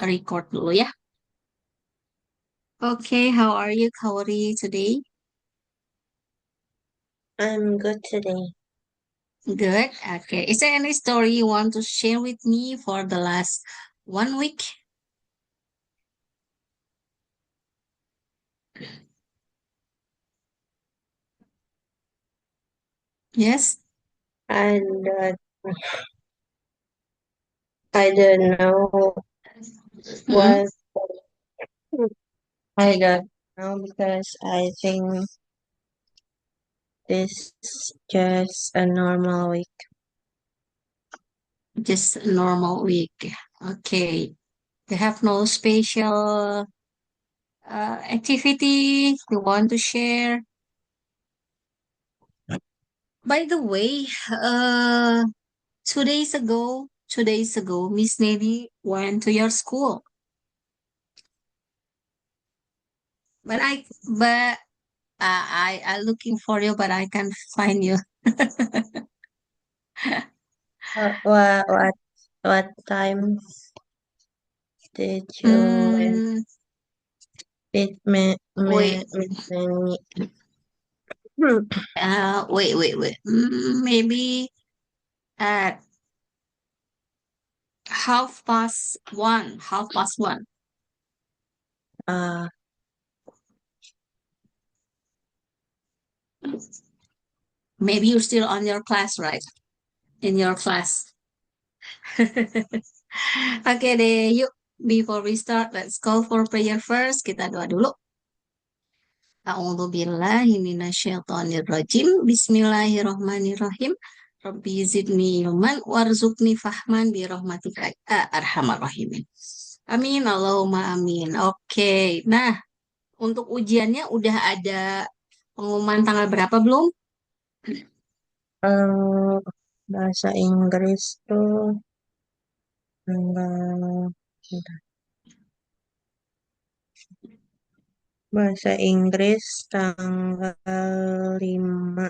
record dulu ya. Okay, how are you, Kaori, today? I'm good today. Good. Okay. Is there any story you want to share with me for the last 1 week? Yes. And I don't know Mm-hmm. what I don't know because I think this is just a normal week. Just a normal week. Okay. You have no special activity you want to share? By the way, 2 days ago, Miss Nelly went to your school. But I looking for you, but I can't find you. What time did you Mm, did wait, me? wait. Maybe at 1:30. 1:30. uh, Maybe you're still on your class, right? In your class. Oke deh, yuk. Before we start, let's call for prayer first. Kita doa dulu. A'udzubillahiminasyaitonirrajim. Bismillahirrohmanirrohim. Rabbi zidni ilman warzuqni fahman birahmatika ya arhamar rahimin. Amin, Allahumma amin. Oke, nah untuk ujiannya udah ada pengumuman tanggal berapa belum? eh, bahasa Inggris tuh tanggal bahasa Inggris tanggal 5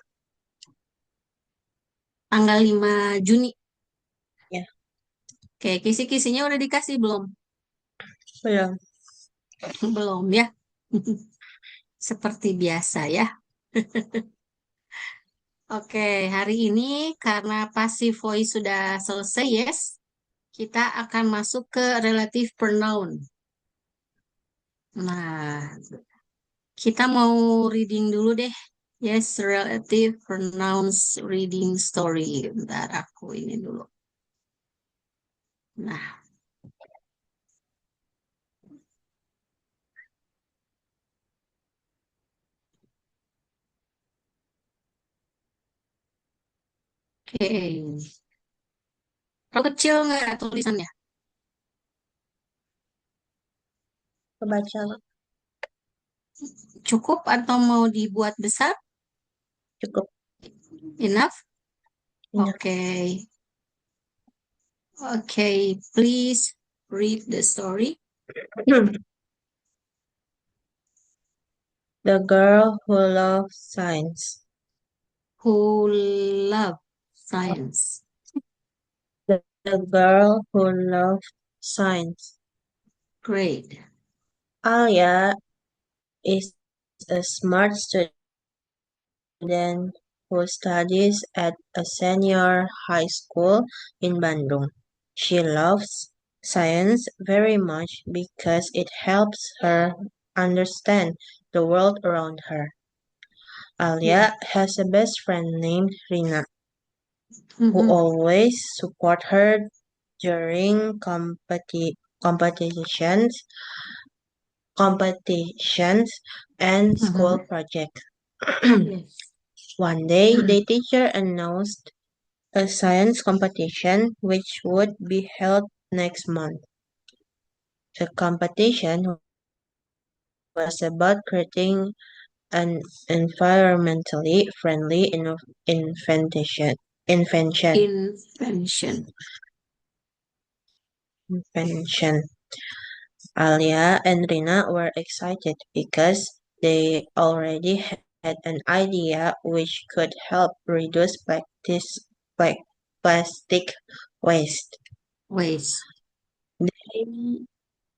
Tanggal 5 Juni. ya. Oke, kisi-kisinya udah dikasih belum? Belum. Belum ya. Seperti biasa ya. Oke, hari ini karena passive voice sudah selesai, yes, kita akan masuk ke relative pronoun. Nah, kita mau reading dulu deh. Yes, relative pronouns reading story. Bentar, aku ini dulu. Nah, oke. Kalau kecil nggak tulisannya? Kebaca Cukup atau mau dibuat besar? cukup. Enough? Enough. Oke. Oke, please read the story. The girl who loves science. Who love science? The girl who loves science. Great. Alia is a smart student who studies at a senior high school in Bandung. She loves science very much because it helps her understand the world around her. Yeah. Alia has a best friend named Rina, who Mm-hmm. always support her during competitions, competitions and Mm-hmm. school projects. Yes. One day, the teacher announced a science competition which would be held next month. The competition was about creating an environmentally friendly invention. Invention. Invention. Invention. Alia and Rina were excited because they already had an idea which could help reduce plastic waste. Ways. They,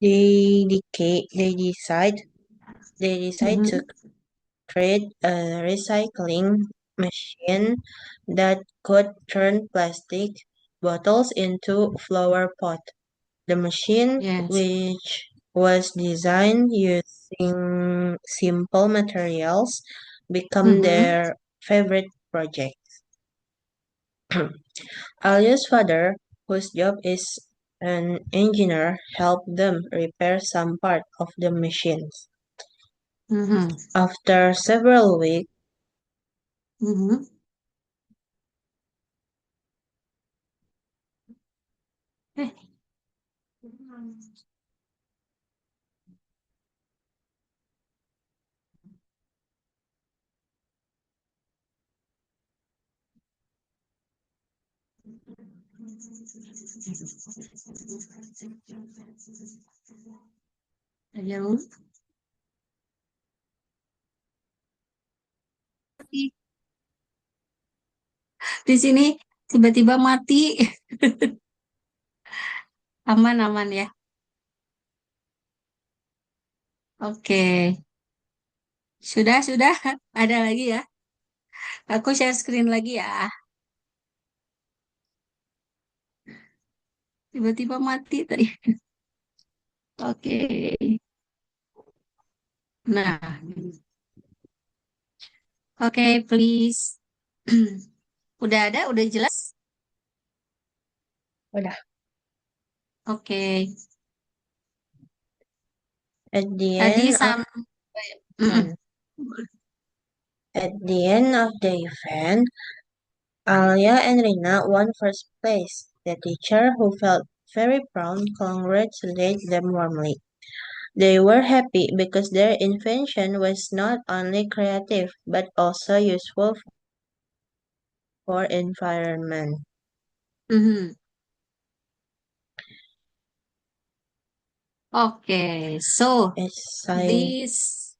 They decide to Mhm. create a recycling machine that could turn plastic bottles into flower pot. The machine, Yes. which was designed using simple materials, became Mhm. their favorite project. Alia's father, whose job is an engineer, helped them repair some part of the machines. Mhm. After several weeks, Mhm. Eh, Halo. Di sini tiba-tiba mati. Aman-aman ya. Oke. Sudah. Ada lagi ya. Aku share screen lagi ya. Tiba-tiba mati tadi. Oke. Nah, oke, please. Udah jelas? udah, Oke. at the Tadi end of sampai mm-mm. um, at the end of the event, Alia and Rina won first place. The teacher, who felt very proud, congratulated them warmly. They were happy because their invention was not only creative but also useful for environment. Mhm. Okay, so As I this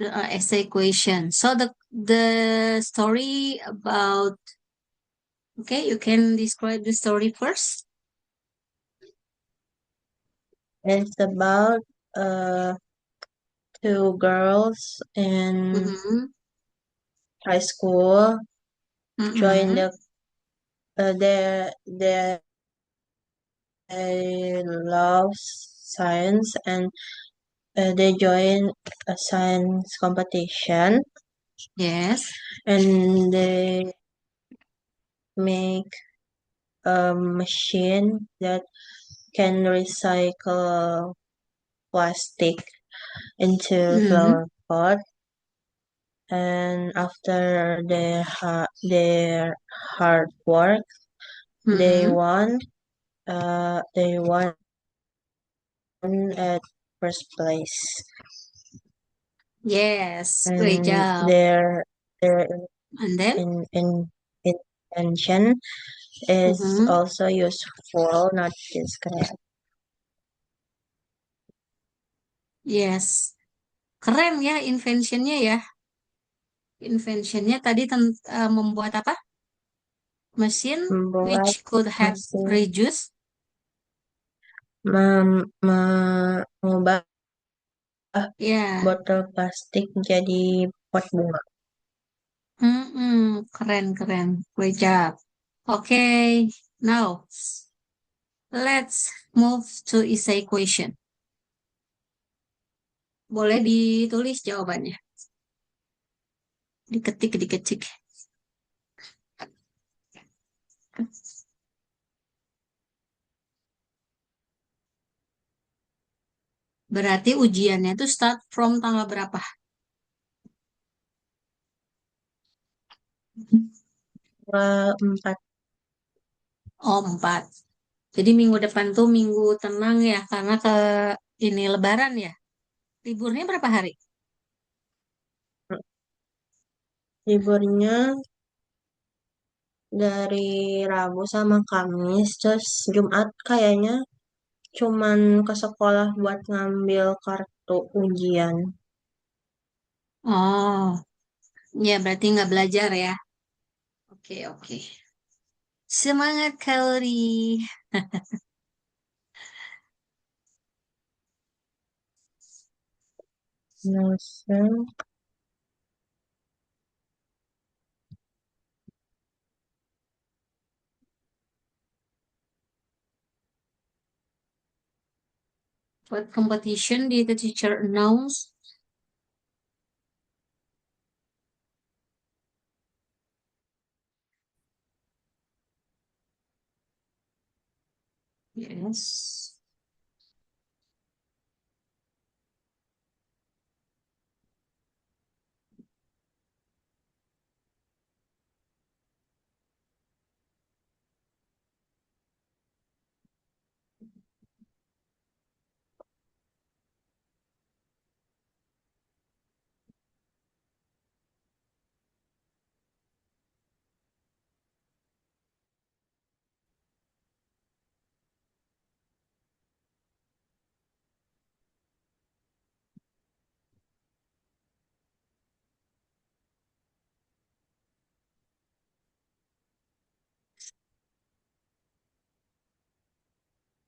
essay question. So the story about, okay, you can describe the story first. it's about uh two girls in Mm-hmm. high school join Mm-hmm. the they love science and they join a science competition Yes. and they make a machine that can recycle plastic into Mm-hmm. flower pot. And after their hard work, they Mm-hmm. won. They won at first place, Yes, great and job. their And then, in invention is mm-hmm. also useful, not just creative. Yes, keren ya inventionnya ya. Inventionnya tadi membuat apa? Mesin Membuat which could have mesin reduced. mengubah Ya, botol plastik jadi pot bunga. keren. Great job. Okay, now let's move to essay question. Boleh ditulis jawabannya. Diketik. Berarti ujiannya tuh start from tanggal berapa? Empat Oh, 4. Jadi minggu depan tuh minggu tenang ya, karena ini Lebaran ya. Liburnya berapa hari? liburnya dari Rabu sama Kamis, terus Jumat kayaknya cuman ke sekolah buat ngambil kartu ujian. Oh, ya berarti nggak belajar ya. Oke. Semangat Kaori. No, sir. What competition did the teacher announce? Yes.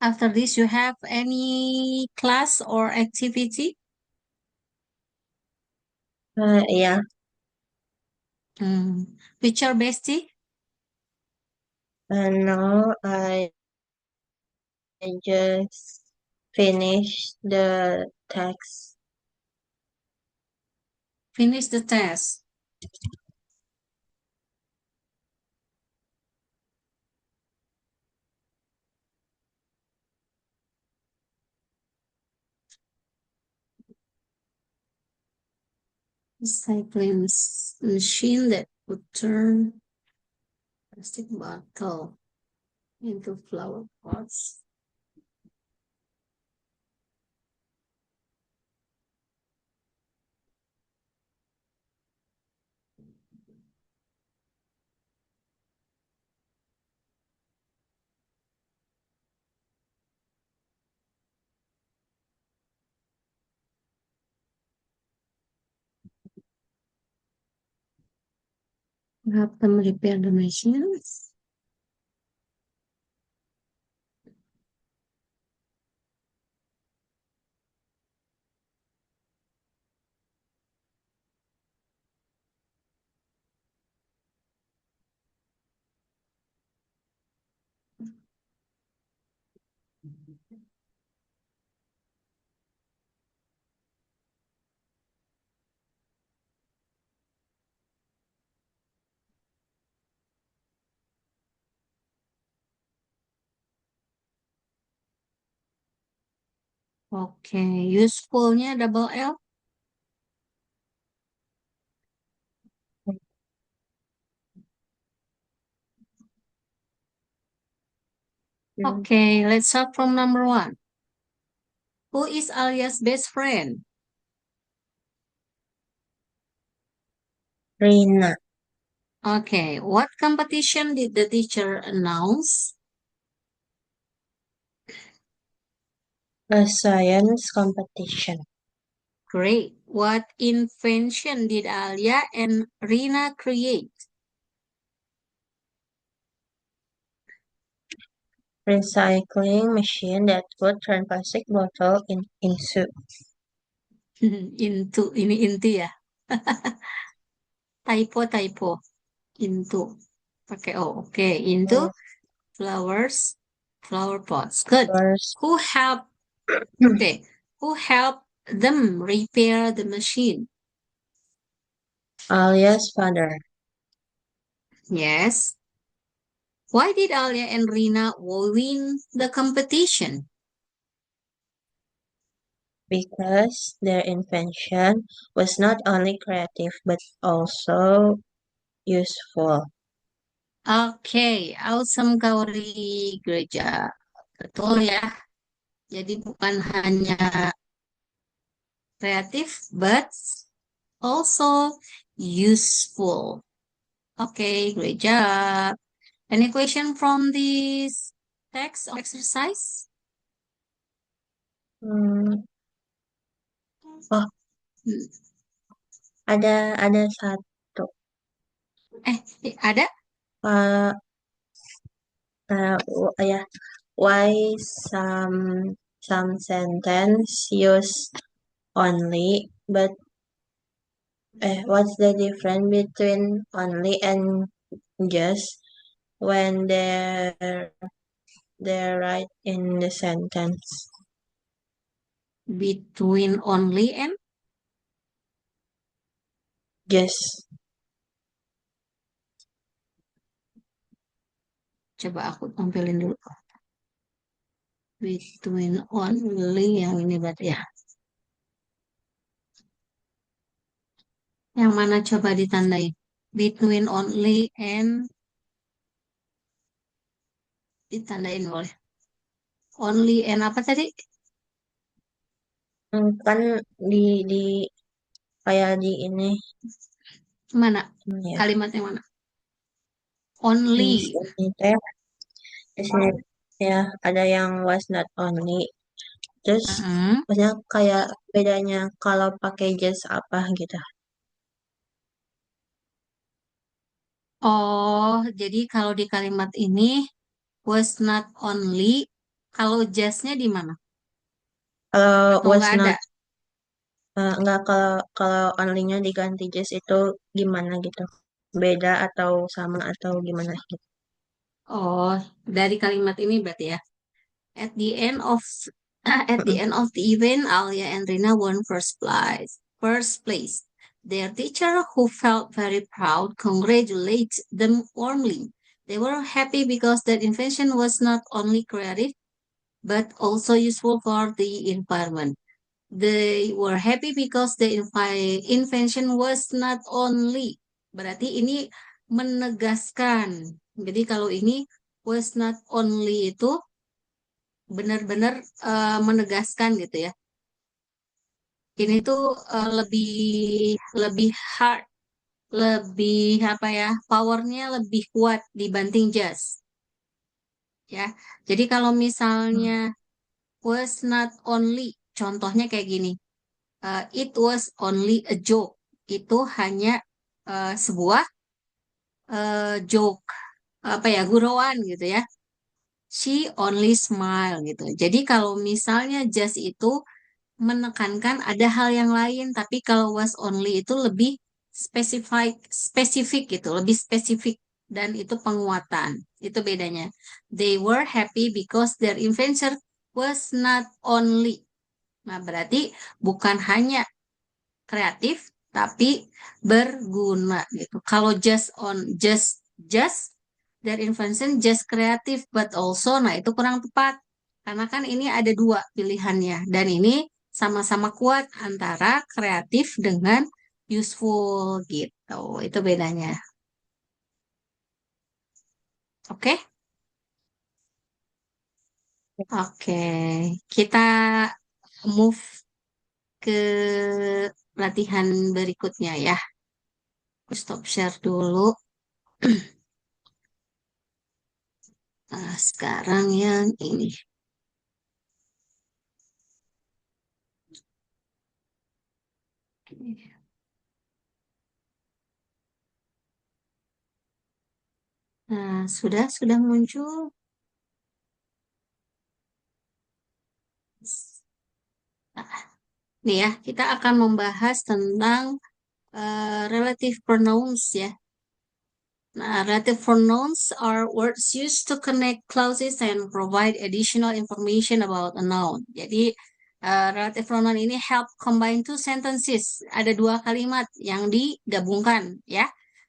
After this, you have any class or activity? Yeah. With your bestie? No, I just finished the text. Finish the test. Recycling machine that would turn plastic bottle into flower pots. Help them repair the machines. Oke, usefulnya double L. Okay, let's start from number one. Who is Alia's best friend? Rina, Okay, what competition did the teacher announce? a science competition. Great. What invention did Alia and Rina create? Recycling machine that would turn plastic bottle into Ini inti ya. Typo. Into. Pakai O. Oke, into flowers, flower pots. Good. first Who helped, okay, who helped them repair the machine? Alia's father Yes. Why did Alia and Rina win the competition? because their invention was not only creative but also useful. Oke, awesome Kaori Gereja. Betul ya. Jadi bukan hanya kreatif, but also useful. Okay, great job. Any question from this text or exercise? Hmm, oh, Hmm. ada satu. Ada? Uh, yeah. Why some sentence use only But what's the difference between only and just when they're right in the sentence? Between only and, Just. coba aku tampilin dulu. Between only yang ini berarti ya. Yang mana coba ditandain? Between only and ditandain boleh. Only and apa tadi? Kan di kayak di ini Mana? ya Kalimat yang mana? di Only. sini teh di sini ya ada yang was not only terus Mm-mm. maksudnya kayak bedanya kalau pakai just apa gitu. Oh, jadi kalau di kalimat ini was not only, kalau just-nya di mana? Kalau Atau was nggak ada? not enggak kalau kalau only-nya diganti just itu gimana gitu, beda atau sama atau gimana gitu. Oh, dari kalimat ini berarti ya. At the end of at the Mm-mm. end of the event, Alia and Rina won first place. First place. Their teacher, who felt very proud, congratulated them warmly. They were happy because their invention was not only creative but also useful for the environment. They were happy because the invention was not only. Berarti ini menegaskan. Jadi kalau ini was not only itu benar-benar menegaskan gitu ya. Ini tuh lebih lebih hard, lebih apa ya, powernya lebih kuat dibanding jazz ya. Jadi kalau misalnya was not only, contohnya kayak gini, it was only a joke, itu hanya sebuah joke, apa ya, gurauan gitu ya. She only smile gitu. Jadi kalau misalnya just itu menekankan ada hal yang lain, tapi kalau was only itu lebih spesifik gitu, lebih spesifik dan itu penguatan. Itu bedanya. They were happy because their invention was not only. Nah, berarti bukan hanya kreatif tapi berguna gitu. Kalau just their invention just creative but also, nah itu kurang tepat. Karena kan ini ada dua pilihannya dan ini sama-sama kuat antara kreatif dengan useful gitu. Itu bedanya. Oke? Oke. Kita move ke latihan berikutnya ya. Aku stop share dulu. Nah, sekarang yang ini. Nah, sudah muncul. Nah, nih ya, kita akan membahas tentang relative pronouns ya. Nah, relative pronouns are words used to connect clauses and provide additional information about a noun. Jadi, relative pronoun ini help combine two sentences. Ada dua kalimat yang digabungkan ya.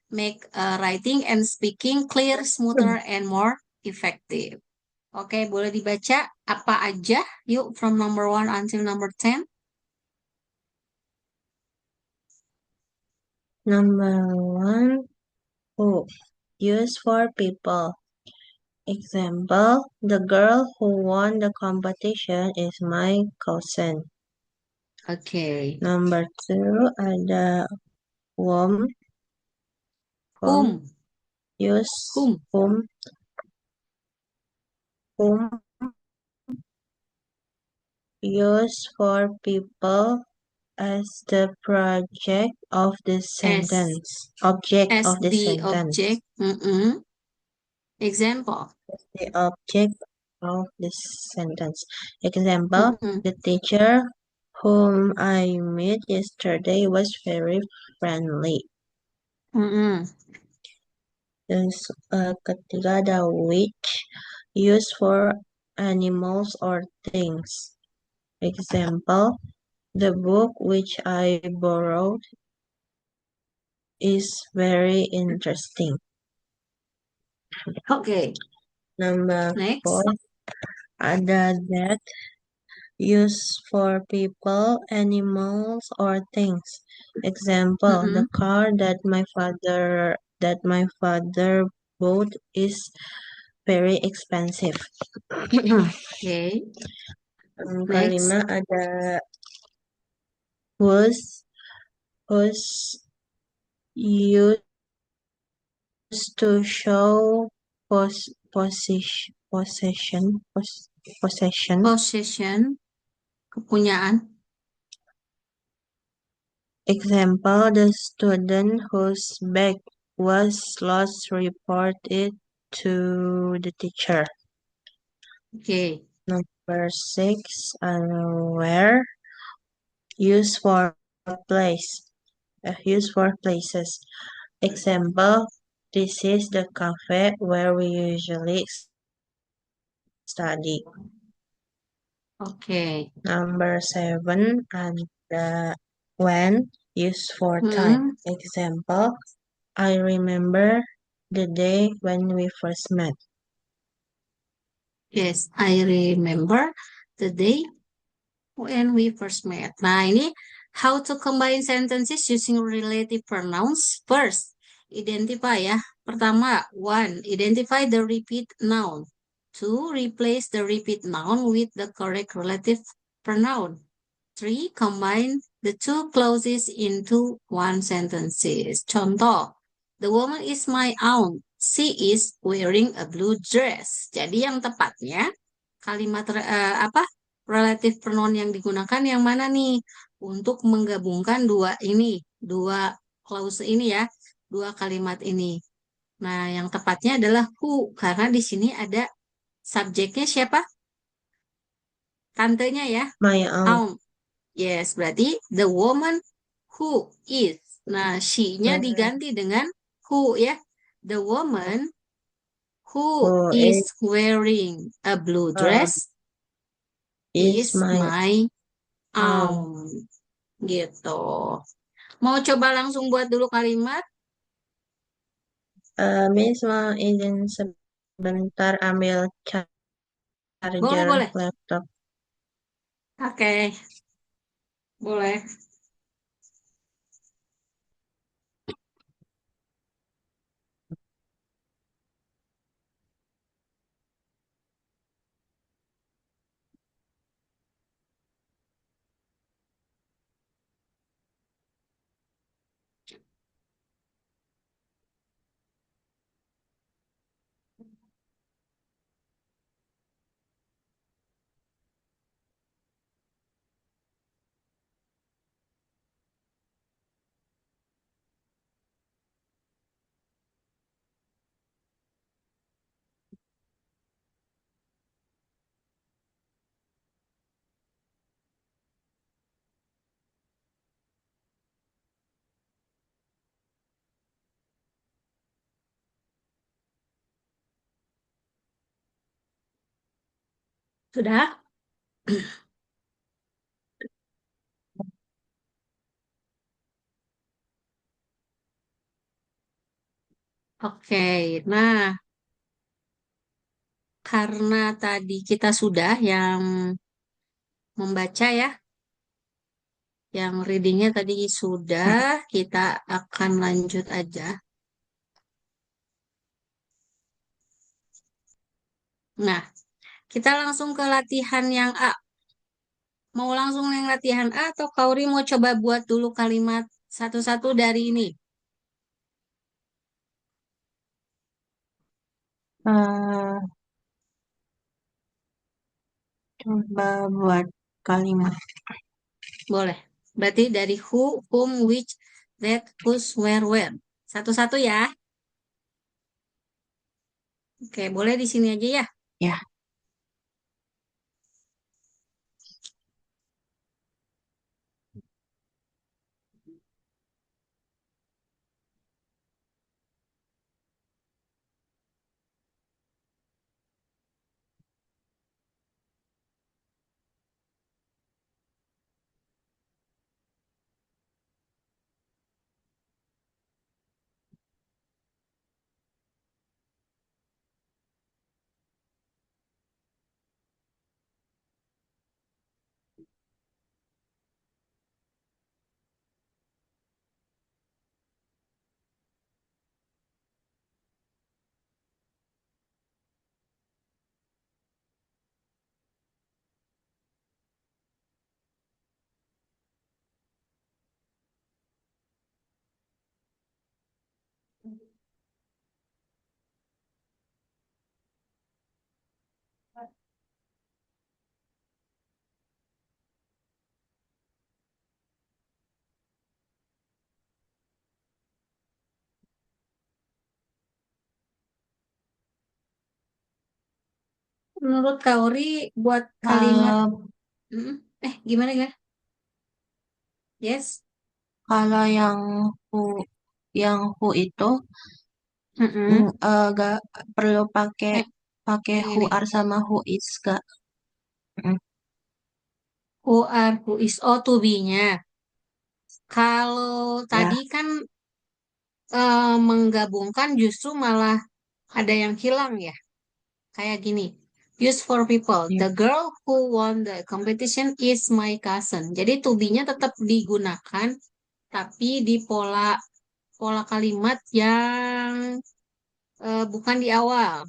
Make writing and speaking clear, smoother, and more effective. Oke, boleh dibaca apa aja? Yuk, from number 1 until number 10. Number one, who use for people. Example, the girl who won the competition is my cousin. Oke. Number two, ada whom, whom, Whom, use whom, whom use for people as the as object as of the the sentence. object. Example. The object of the sentence. Example, Mm-mm. the teacher whom I met yesterday was very friendly. Mm-mm. Terus ketiga ada which used for animals or things. Example, the book which I borrowed is very interesting. Oke, Number four, next. ada that used for people, animals, or things. Example, the Mm-mm. car that my father bought is very expensive. Oke, Yang kelima next. ada whose used to show possession. Possession, kepunyaan. Example, the student whose bag was lost reported to the teacher. Oke, Number six, where used for place, used for places. Example, this is the cafe where we usually study. oke. Number seven, the when used for time. Mm-mm. Example, I remember the day when we first met. Yes, I remember the day when we first met. Nah, ini how to combine sentences using relative pronouns. First, identify ya. Pertama, one, identify the repeat noun. Two, replace the repeat noun with the correct relative pronoun. Three, combine the two clauses into one sentences. Contoh, the woman is my aunt. She is wearing a blue dress. Jadi yang tepatnya kalimat apa relative pronoun yang digunakan yang mana nih untuk menggabungkan dua clause ini ya, dua kalimat ini. Nah, yang tepatnya adalah who karena di sini ada subjeknya siapa? Tantenya ya, My aunt. aunt. Yes, berarti the woman who is. Nah, she-nya uh, diganti dengan who ya. The woman who who is wearing a blue uh, dress is is my my aunt. aunt. Gitu. Mau coba langsung buat dulu kalimat? Miss mau izin sebentar ambil Boleh, charger boleh. laptop. Oke, boleh. Sudah? Oke, nah karena tadi kita sudah yang membaca ya, yang readingnya tadi sudah, kita akan lanjut aja. Nah, kita langsung ke latihan yang A. Mau langsung yang latihan A atau Kauri mau coba buat dulu kalimat satu-satu dari ini? Uh, coba buat kalimat. Boleh. Berarti dari who, whom, which, that, whose, where, when. Satu-satu ya. Oke, boleh di sini aja ya. Ya. menurut Kaori buat kalimat Kalau mm, gimana gimana? Yes. kalau who yang who itu Mm-mm. gak perlu pakai Eh, pakai yang who ini. are sama who is gak. Mm, Who are, who is, oh to be-nya. Kalau ya, tadi kan menggabungkan justru malah ada yang hilang ya. Kayak gini. Use for people. ya. The girl who won the competition is my cousin. Jadi to be-nya tetap digunakan, tapi di pola pola kalimat yang bukan di awal.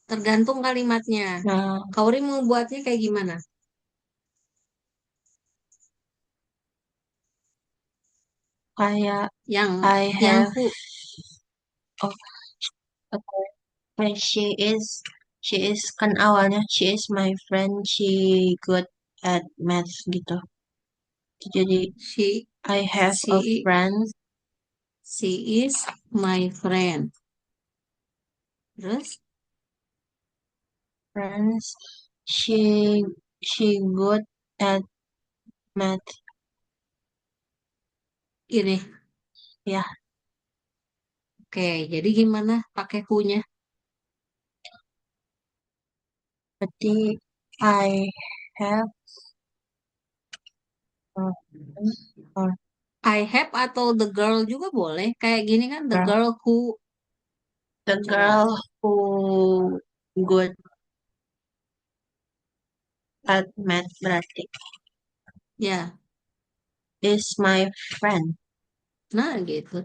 Tergantung kalimatnya. Nah, Kauri mau buatnya kayak gimana? kayak Yang I yang have who? oh, okay. Kayak she is kan awalnya she is my friend, she good at math gitu. Jadi She I have a she friend, she is my friend. Terus friends, she good at math. gini. Ya, Oke, jadi gimana pakai who-nya? berarti I have a friend or I have atau the girl juga boleh. Kayak gini kan the girl. girl who The coba. girl who good at math berarti Ya. is my friend. Nah, gitu.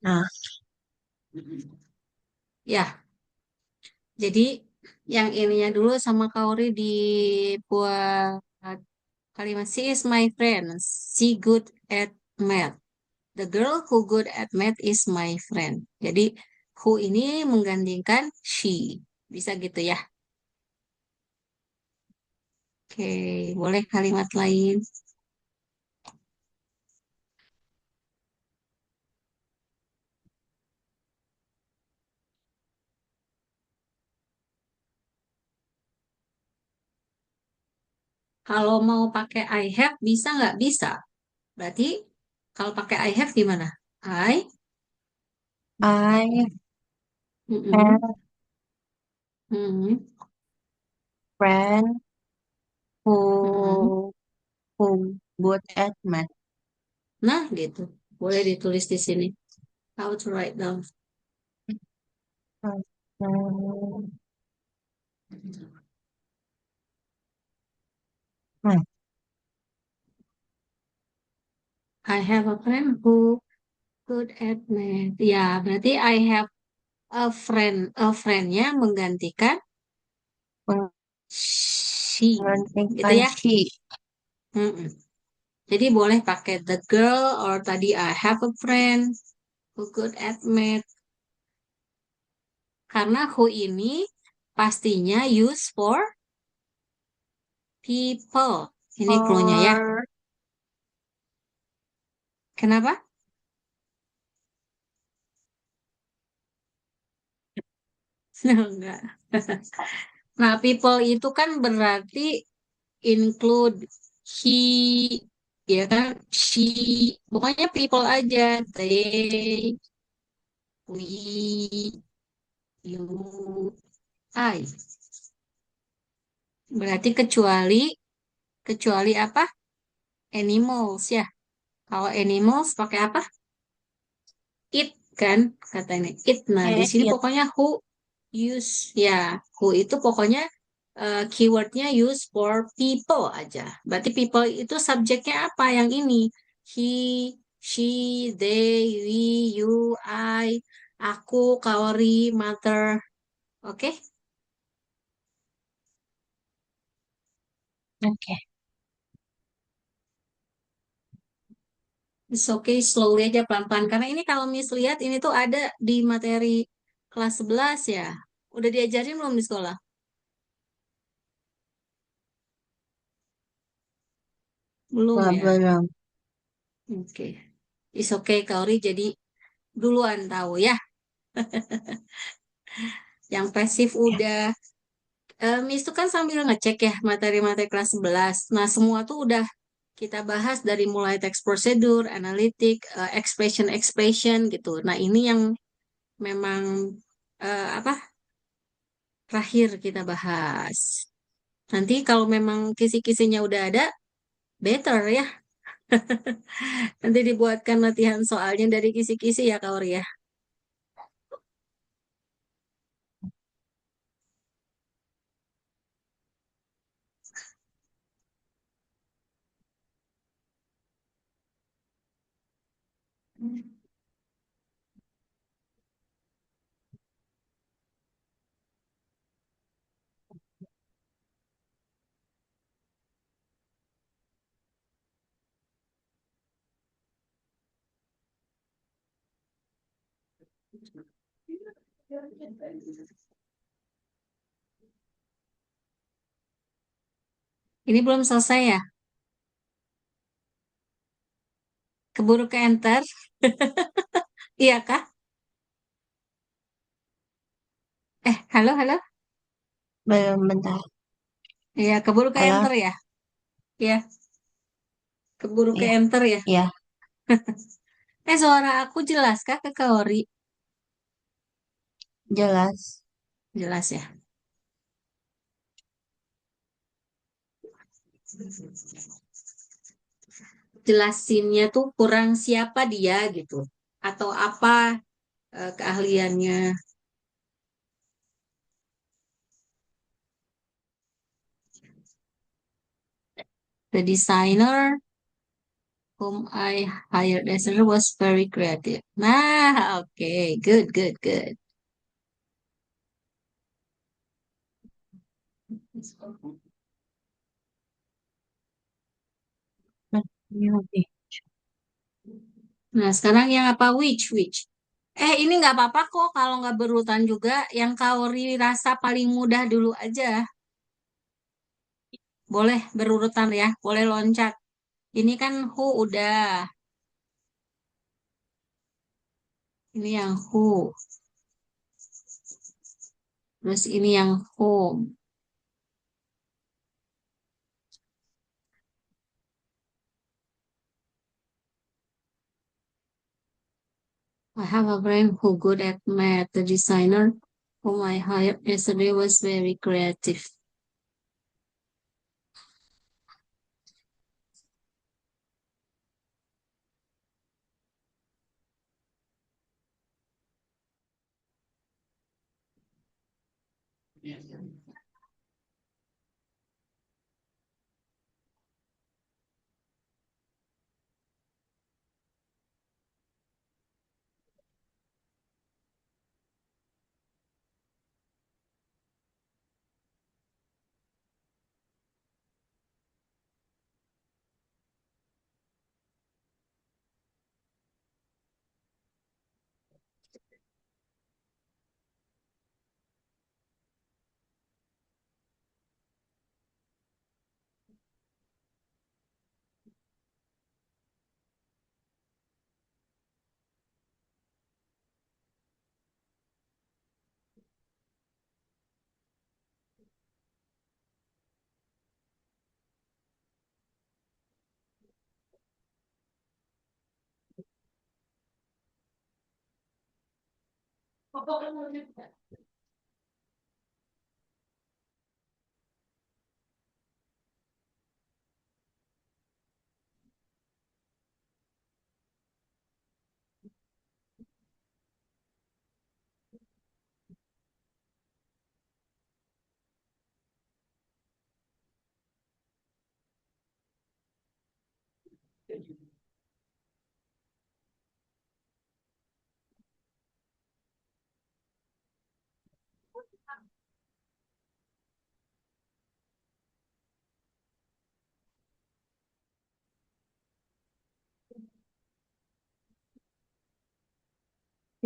Nah, Ya, jadi yang ininya dulu sama Kaori dibuat kalimat she is my friend. She good at math. The girl who good at math is my friend. Jadi who ini menggantikan she. Bisa gitu ya. Oke, boleh kalimat lain. Kalau mau pakai I have bisa nggak? Bisa. Berarti kalau pakai I have gimana? I, I mm-mm, have mm-mm, friend mm-mm. who good at math. Nah, gitu. Boleh ditulis di sini. How to write down. Hmm, I have a friend who good at math. Ya, berarti I have a friend. A friend-nya menggantikan she. Gitu Menghentikan ya. she. Mm-mm. Jadi boleh pakai the girl or tadi I have a friend who good at math. Karena who ini pastinya use for people. Ini clue-nya ya. Or Kenapa? Enggak. Nah, people itu kan berarti include he, ya kan? She, pokoknya people aja. They, we, you, I. Berarti kecuali apa? Animals ya. Kalau animals pakai apa? It kan katanya it. Nah, di sini it. pokoknya who use ya. Who itu pokoknya keywordnya use for people aja. Berarti people itu subjeknya apa yang ini? He, she, they, we, you, I, aku, Kaori, mother. Oke? Oke. It's okay, slowly aja pelan-pelan. Karena ini kalau Miss lihat ini tuh ada di materi kelas 11 ya. Udah diajarin belum di sekolah? Belum Nggak ya? belum. Oke. It's okay, Kaori. Jadi duluan tahu ya. Yang pasif udah. Miss tuh kan sambil ngecek ya materi-materi kelas 11. Nah, semua tuh udah kita bahas dari mulai teks prosedur, analitik, expression gitu. Nah, ini yang memang apa terakhir kita bahas. Nanti kalau memang kisi-kisinya udah ada, better ya. Nanti dibuatkan latihan soalnya dari kisi-kisi ya, Kaori ya. Ini belum selesai ya? Keburu ke enter. Iya kah? Halo, halo. Belum, bentar. Iya, keburu ke Halo? enter ya? Iya, keburu ke Iya, enter ya. iya, Suara aku jelas kah ke Kaori? jelas. Jelas ya. Jelasinnya tuh kurang siapa dia gitu. Atau apa keahliannya. The designer whom I hired yesterday was very creative. Nah, oke. Good, good, good. Nah, sekarang yang apa? Which? Ini nggak apa-apa kok kalau nggak berurutan juga. Yang Kaori rasa paling mudah dulu aja. Boleh berurutan ya, boleh loncat. Ini kan who udah. Ini yang who. Terus ini yang whom. I have a friend who good at math. The designer whom I hired yesterday was very creative.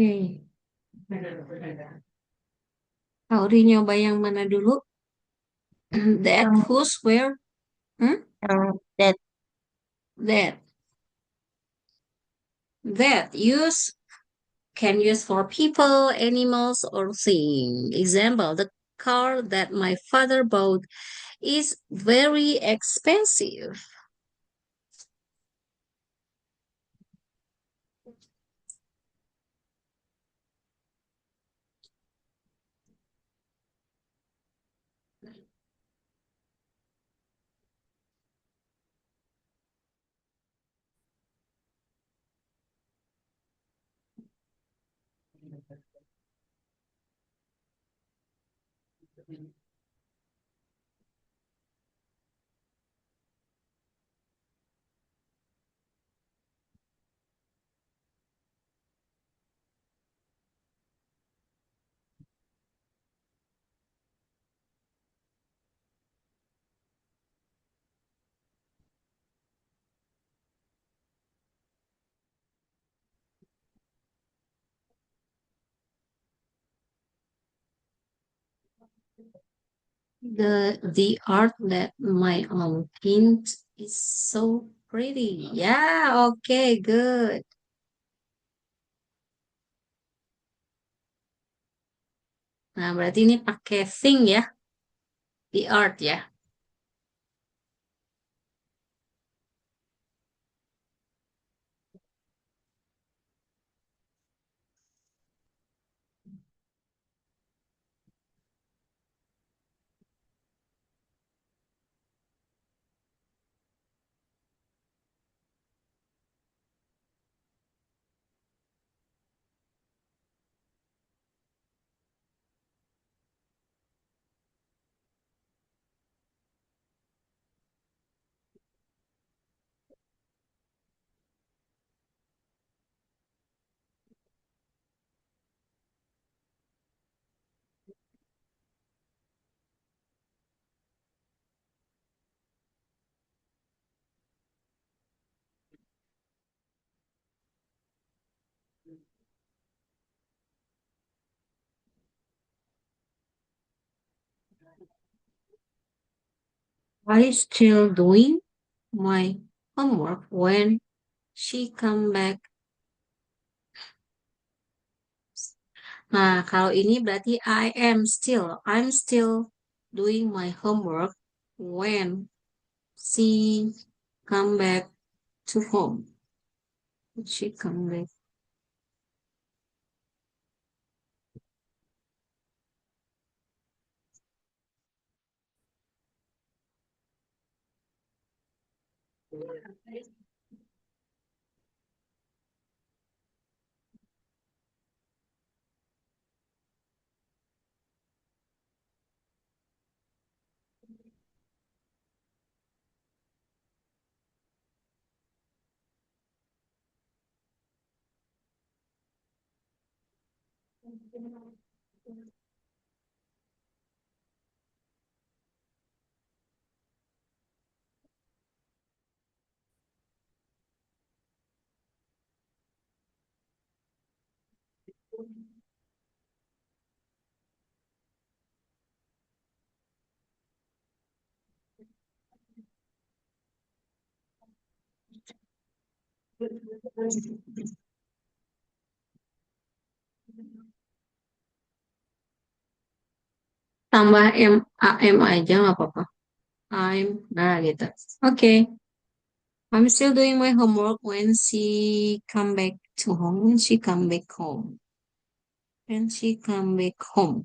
Oke. Kaori nyoba yang mana dulu? That, Yang, whose, where? Hmm? that, That. That use can use for people, animals, or thing. Example, the car that my father bought is very expensive. The art that my paint is so pretty. Yeah, okay, good. Nah, berarti ini pakai thing ya, the art ya. I still doing my homework when she come back. Nah, kalau ini berarti I'm still doing my homework when she come back to home. She come back. Tambah am aja nggak apa-apa. Nah gitu. Oke. I'm still doing my homework when she come back to home. When she come back home. When she come back home.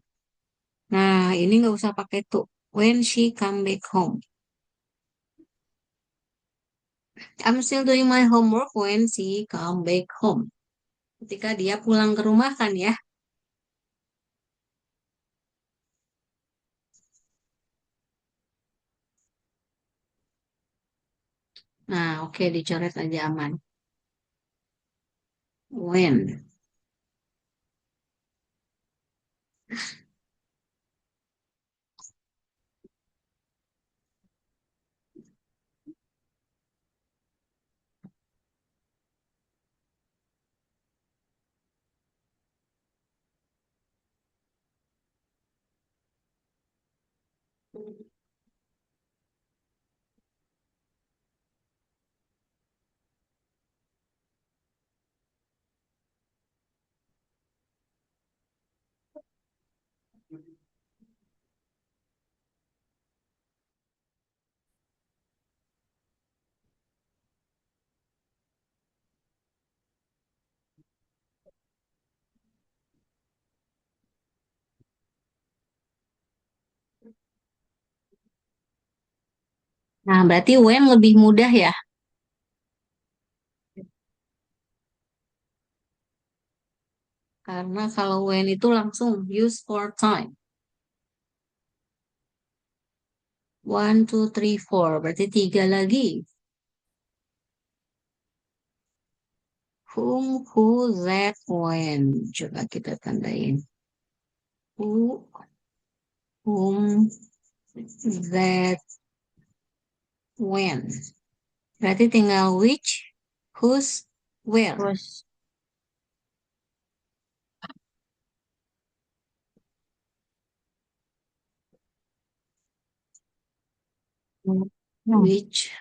Nah, ini nggak usah pakai tuh. When she come back home. I'm still doing my homework when she come back home. Ketika dia pulang ke rumah kan ya. Nah, oke dicoret aja aman. When. Nah, berarti when lebih mudah ya. Karena kalau when itu langsung use for time. One, two, three, four. Berarti tiga lagi. Whom, who, that, when. Coba kita tandain. Who, whom, that, when. Berarti tinggal which, whose, where. Whose hmm, Which.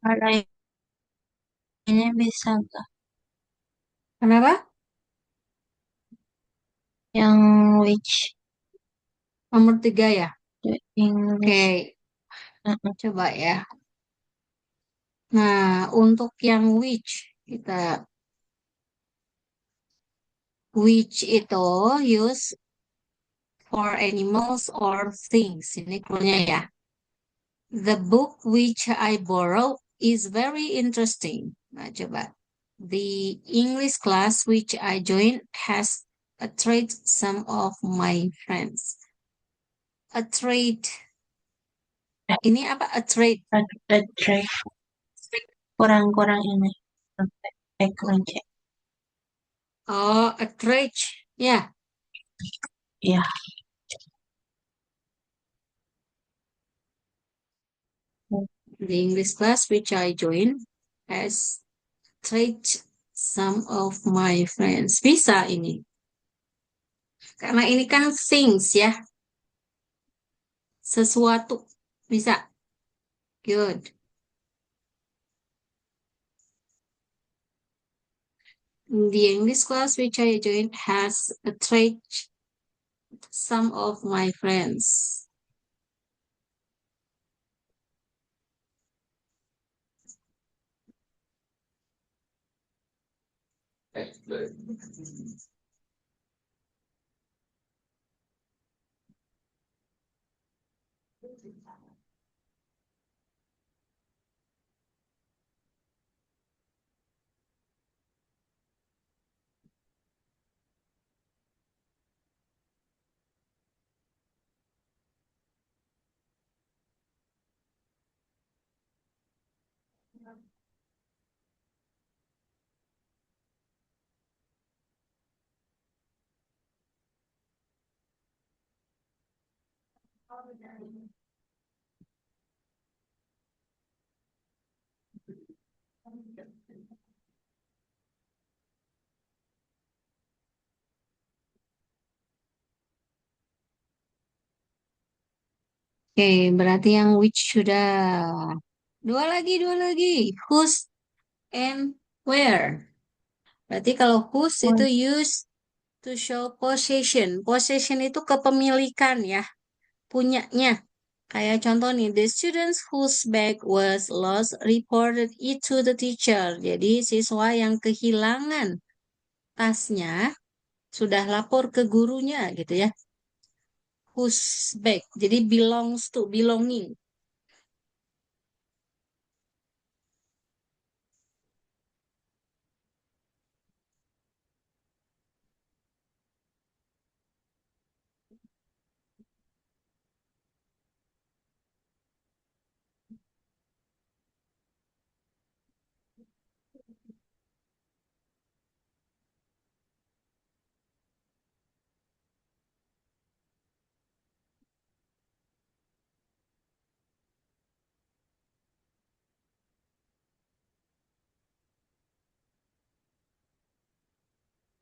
ada ini bisa nggak? Kenapa? Yang which Nomor tiga ya. the English. Oke, Mm-mm. coba ya. Nah, untuk yang which itu use for animals or things. Ini cluenya ya. The book which I borrow is very interesting. Nah, coba. The English class which I joined has attracted some of my friends. Attract. Eh, Ini apa? Attract. Attract kurang-kurang ini. Kunci. Oh, attract. Ya. Ya, The English class which I joined has attracted some of my friends. Bisa ini. Karena ini kan things ya. Sesuatu. Bisa. Good. The English class which I joined has attracted some of my friends. Oke, berarti yang which sudah. Dua lagi, dua lagi. Whose and where. Berarti kalau whose itu Whose use to show possession. Possession itu kepemilikan ya, punyanya. Kayak contoh nih, the students whose bag was lost reported it to the teacher. Jadi siswa yang kehilangan tasnya sudah lapor ke gurunya gitu ya. Whose bag. Jadi belongs to, belonging.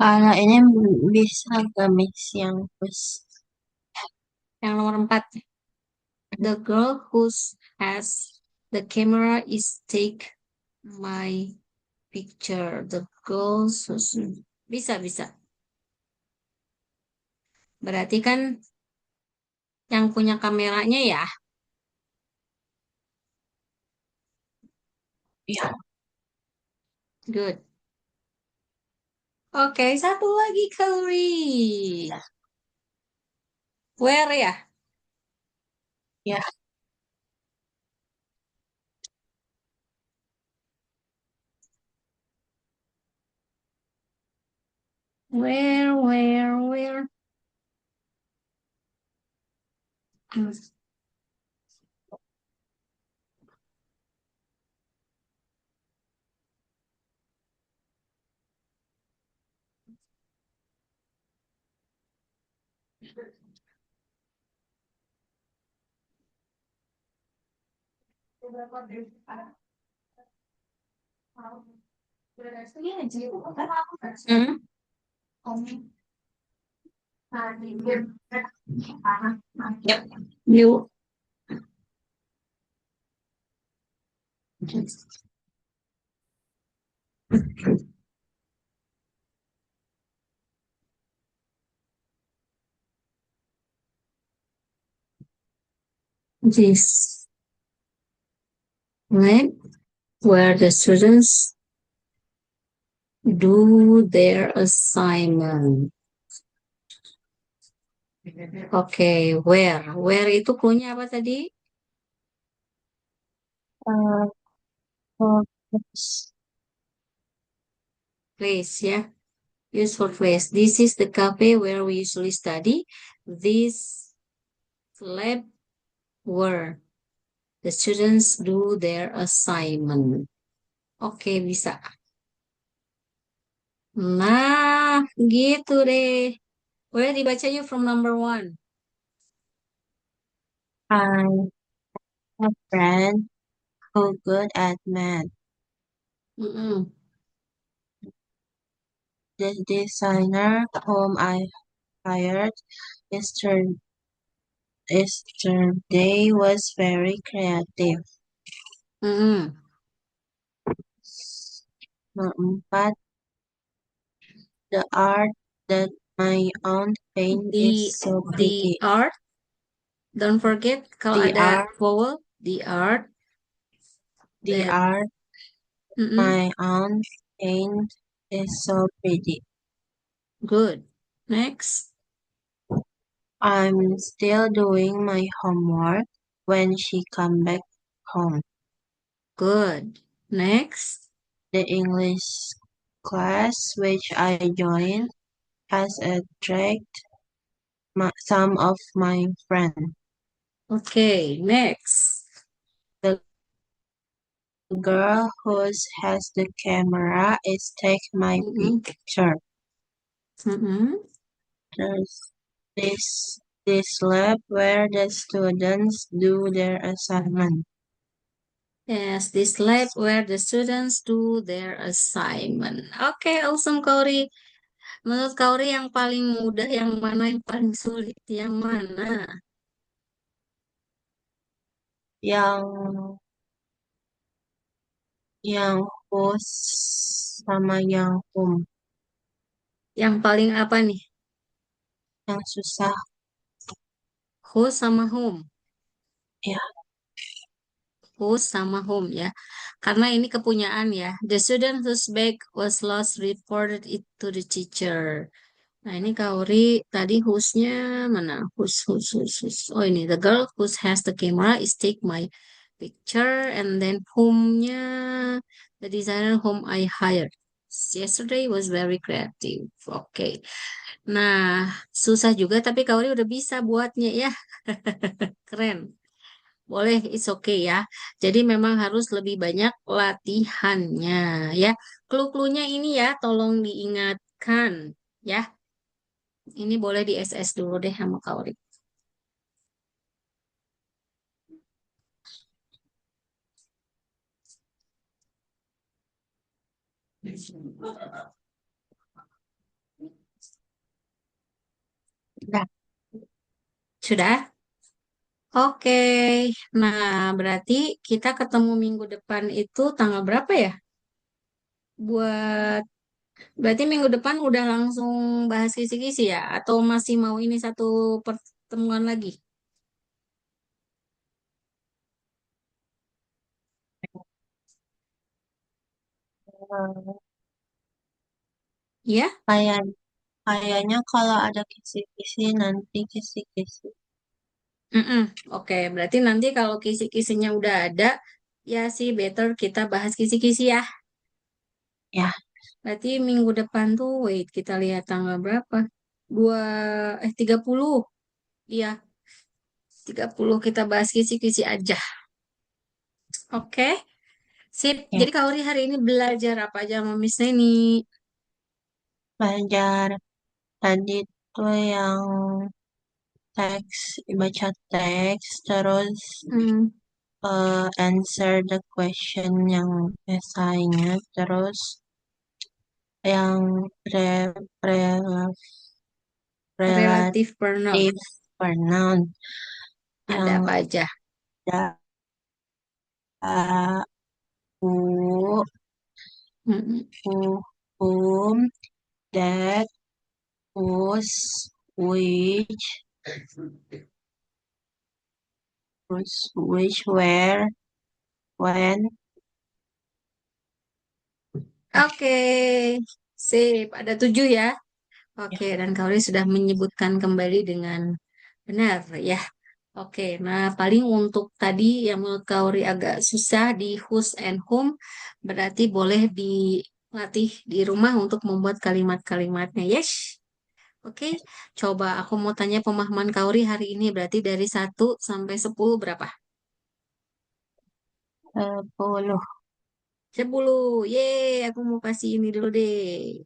Kalau ini bisa gamis yang whose. Yang nomor 4. The girl who has the camera is take my picture. The girl who's... Bisa, bisa. Berarti kan yang punya kameranya ya. Ya, Good. Oke, satu lagi Kauri. Where ya? ya. Where? Hmm? Yep. You. This right where the students do their assignment. Oke, where? Where itu punya apa tadi? Uh, whose. Place ya. Useful place. This is the cafe where we usually study. This lab where the students do their assignment. Oke, bisa. Nah, gitu deh. Boleh dibaca yuk from number 1. I have a friend who good at math. Mm-mm. The designer whom I hired yesterday, yesterday was very creative. Mm-mm. But the art that my aunt paint The is so the pretty. art, don't forget kalau The ada art, vowel, the art the that art mm-mm. my aunt paint is so pretty. Good. Next. I'm still doing my homework when she come back home. Good. Next. The English class which I joined has attracted some of my friends. Okay, next. The girl who has the camera is take my Mm-mm. picture. Mm-mm. There's this lab where the students do their assignment. Yes, this lab where the students do their assignment. Okay, awesome, Kauri. Menurut Kauri yang paling mudah yang mana, yang paling sulit yang mana? Yang yang host sama yang home. Yang paling apa nih? Yang susah. Who sama whom? Ya, Who sama whom ya. Karena ini kepunyaan ya. The student whose bag was lost reported it to the teacher. Nah, ini Kaori tadi whose-nya mana? Whose. Oh, ini the girl who has the camera is take my picture and then whom-nya the designer whom I hired. Yesterday was very creative. Oke. Nah, susah juga tapi Kaori udah bisa buatnya ya. Keren. Boleh, it's okay ya. Jadi memang harus lebih banyak latihannya ya. Clue-cluenya ini ya, tolong diingatkan ya. Ini boleh di SS dulu deh sama Kaori. Sudah. Sudah? Oke. Nah, berarti kita ketemu minggu depan itu tanggal berapa ya? Buat berarti minggu depan udah langsung bahas kisi-kisi ya? Atau masih mau ini satu pertemuan lagi? eh, Ya? kayak kayaknya kalau ada kisi-kisi nanti kisi-kisi. Mm-mm. Oke, berarti nanti kalau kisi-kisinya udah ada, ya sih better kita bahas kisi-kisi ya. Ya, Berarti minggu depan tuh, wait, kita lihat tanggal berapa? Dua, 30. Iya, 30 kita bahas kisi-kisi aja. Oke, sip. ya. Jadi Kak Ori hari ini belajar apa aja sama Miss Neni? Belajar tadi tuh yang teks, baca teks, terus Hmm, answer the question yang esainya, terus yang re, rela- relatif pronoun. relative pronoun Ada yang apa aja? ada who, Mm-mm. whom, that, whose, which, where, when. Oke, sip. Ada 7 ya. Ya, Oke, dan Kak Ori sudah menyebutkan kembali dengan benar ya. Oke, nah paling untuk tadi yang menurut Kaori agak susah di whose and whom, berarti boleh dilatih di rumah untuk membuat kalimat-kalimatnya. Yes. Oke, coba aku mau tanya pemahaman Kaori hari ini berarti dari 1 sampai 10 berapa? 10. 10. Yeay, aku mau kasih ini dulu deh.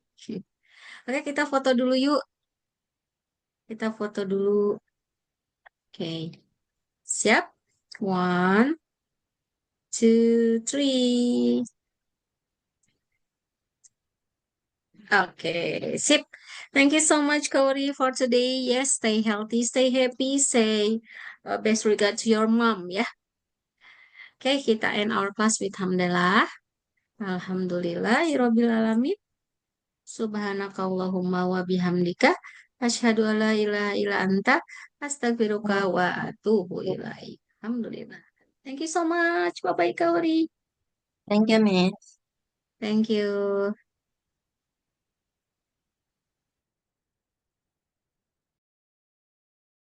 Oke, kita foto dulu yuk. Kita foto dulu. Oke, siap? One, two, three. Okay, sip. Thank you so much, Cody, for today. Yes, stay healthy, stay happy, say best regard to your mom, ya. Okay, kita end our class with hamdalah. Alhamdulillah, Rabbil alamin. Subhanakallahumma wa bihamdika. Asyhadu alla ilaha illa anta. Astagfiruka wa atubu ilaik. Alhamdulillah. Thank you so much. Bye-bye, Cody. Thank you, Miss. Thank you.